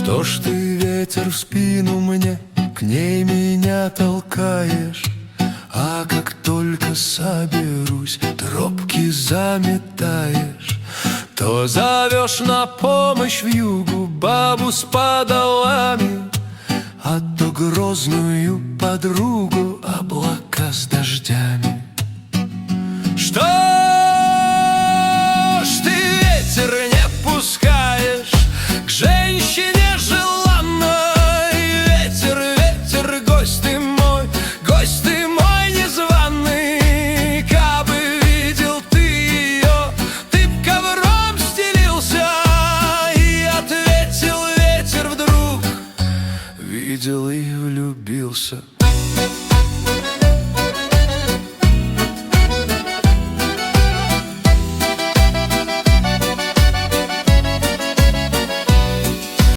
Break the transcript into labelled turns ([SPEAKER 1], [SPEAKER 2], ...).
[SPEAKER 1] Что ж ты, ветер, в спину мне, к ней меня толкаешь? А как только соберусь, тропки заметаешь, то зовешь на помощь вьюгу бабу с подолами, а то грозную подругу облака с дождями. Что